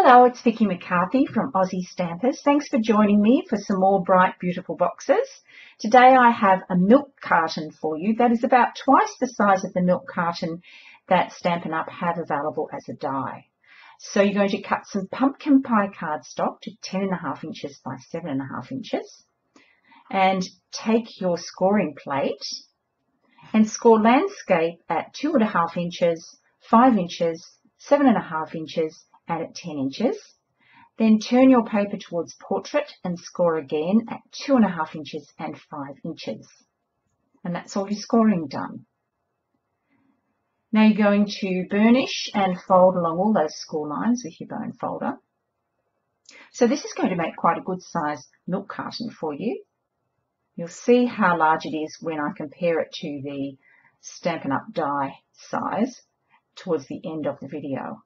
Hello, it's Vicky McCarthy from Aussie Stampers. Thanks for joining me for some more bright, beautiful boxes. Today I have a milk carton for you that is about twice the size of the milk carton that StampinUp have available as a die. So you're going to cut some pumpkin pie cardstock to 10.5 inches by 7.5 inches and take your scoring plate and score landscape at 2.5 inches, 5 inches, 7.5 inches, and at 10 inches. Then turn your paper towards portrait and score again at 2.5 inches and 5 inches. And that's all your scoring done. Now you're going to burnish and fold along all those score lines with your bone folder. So this is going to make quite a good size milk carton for you. You'll see how large it is when I compare it to the StampinUp die size towards the end of the video.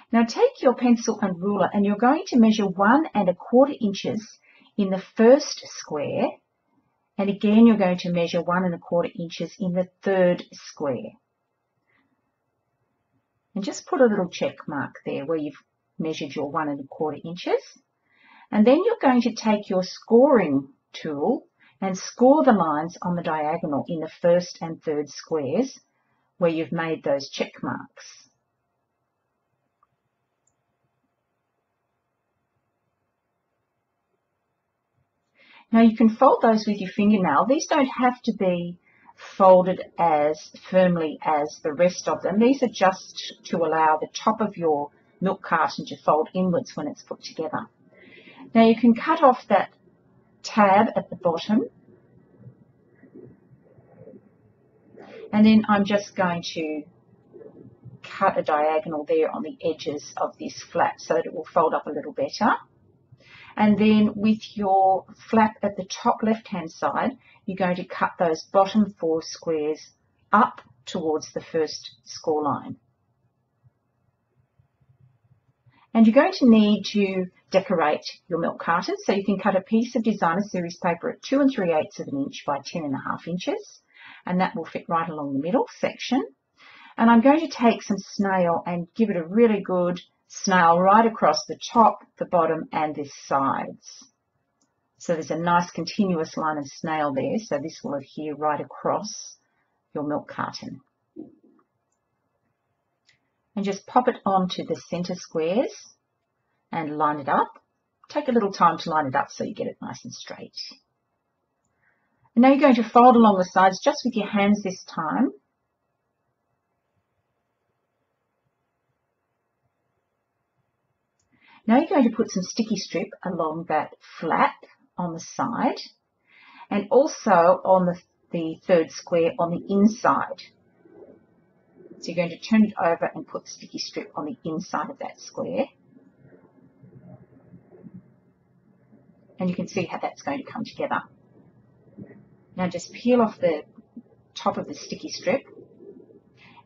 Now take your pencil and ruler and you're going to measure 1 1/4 inches in the first square, and again you're going to measure 1 1/4 inches in the third square. And just put a little check mark there where you've measured your 1 1/4 inches. And then you're going to take your scoring tool and score the lines on the diagonal in the first and third squares where you've made those check marks. Now you can fold those with your fingernail. These don't have to be folded as firmly as the rest of them. These are just to allow the top of your milk carton to fold inwards when it's put together. Now you can cut off that tab at the bottom. And then I'm just going to cut a diagonal there on the edges of this flap so that it will fold up a little better. And then with your flap at the top left-hand side, you're going to cut those bottom 4 squares up towards the first score line. And you're going to need to decorate your milk carton, so you can cut a piece of designer series paper at 2 3/8 of an inch by 10.5 inches, and that will fit right along the middle section. And I'm going to take some snail and give it a really good snail right across the top, the bottom and the sides. So there's a nice continuous line of snail there, so this will adhere right across your milk carton. And just pop it onto the center squares and line it up. Take a little time to line it up so you get it nice and straight. And now you're going to fold along the sides just with your hands this time. Now you're going to put some sticky strip along that flap on the side and also on the third square on the inside. So you're going to turn it over and put sticky strip on the inside of that square. And you can see how that's going to come together. Now just peel off the top of the sticky strip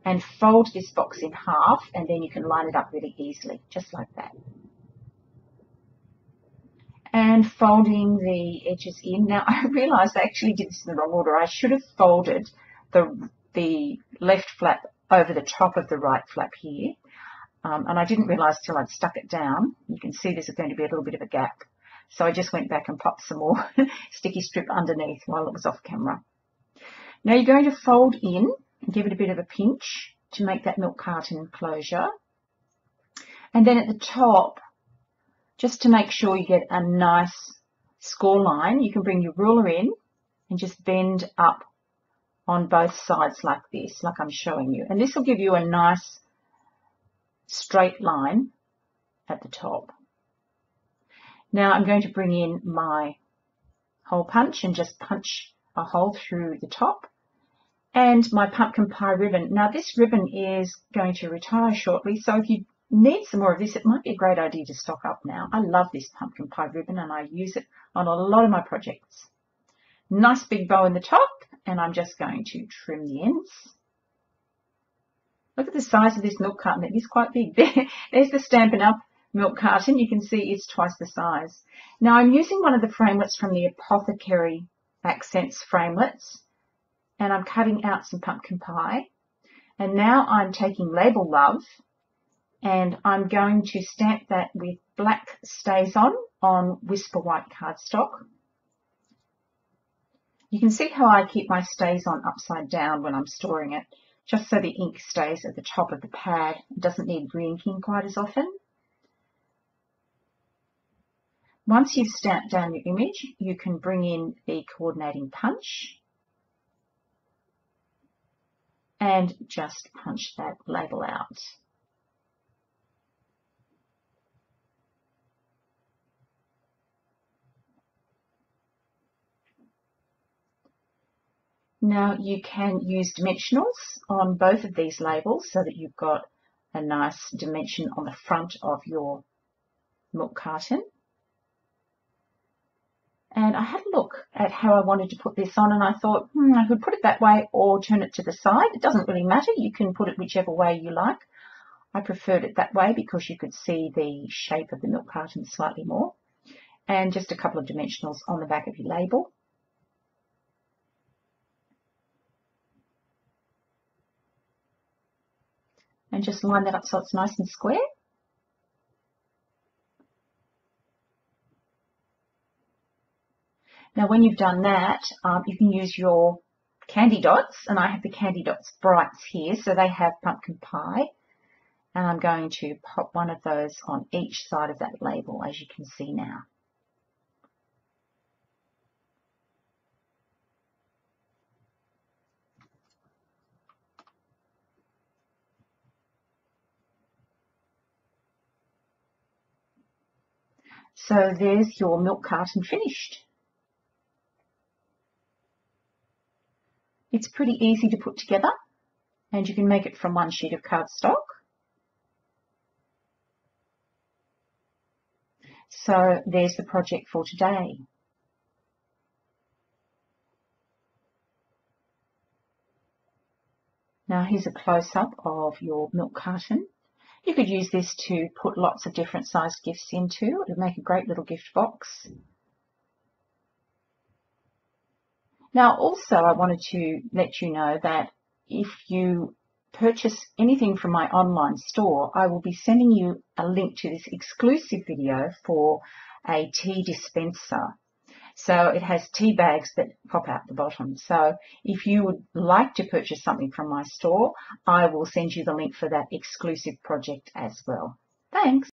and fold this box in half, and then you can line it up really easily, just like that. And folding the edges in. Now I realised I actually did this in the wrong order. I should have folded the left flap over the top of the right flap here. And I didn't realise till I'd stuck it down. You can see there's going to be a little bit of a gap. So I just went back and popped some more sticky strip underneath while it was off camera. Now you're going to fold in and give it a bit of a pinch to make that milk carton closure. And then at the top, just to make sure you get a nice score line, you can bring your ruler in and just bend up on both sides like this, like I'm showing you. And this will give you a nice straight line at the top. Now I'm going to bring in my hole punch and just punch a hole through the top. And my pumpkin pie ribbon. Now this ribbon is going to retire shortly, so if you need some more of this, it might be a great idea to stock up now. I love this pumpkin pie ribbon and I use it on a lot of my projects. Nice big bow in the top, and I'm just going to trim the ends. Look at the size of this milk carton. It is quite big. There's the StampinUp milk carton. You can see it's twice the size. Now I'm using one of the framelits from the Apothecary Accents framelits, and I'm cutting out some pumpkin pie. And now I'm taking Label Love And I'm going to stamp that with black Stays on Whisper White cardstock. You can see how I keep my Stays On upside down when I'm storing it, just so the ink stays at the top of the pad. It doesn't need re-inking quite as often. Once you've stamped down your image, you can bring in the coordinating punch and just punch that label out. Now you can use dimensionals on both of these labels so that you've got a nice dimension on the front of your milk carton. And I had a look at how I wanted to put this on, and I thought, I could put it that way or turn it to the side. It doesn't really matter. You can put it whichever way you like. I preferred it that way because you could see the shape of the milk carton slightly more. And just a couple of dimensionals on the back of your label. And just line that up so it's nice and square. Now when you've done that, you can use your candy dots, and I have the candy dots brights here, so they have pumpkin pie. And I'm going to pop one of those on each side of that label, as you can see now. So there's your milk carton finished. It's pretty easy to put together, and you can make it from one sheet of cardstock. So there's the project for today. Now here's a close-up of your milk carton. You could use this to put lots of different sized gifts into. It would make a great little gift box. Now also I wanted to let you know that if you purchase anything from my online store, I will be sending you a link to this exclusive video for a tea dispenser. So it has tea bags that pop out the bottom. So if you would like to purchase something from my store, I will send you the link for that exclusive project as well. Thanks.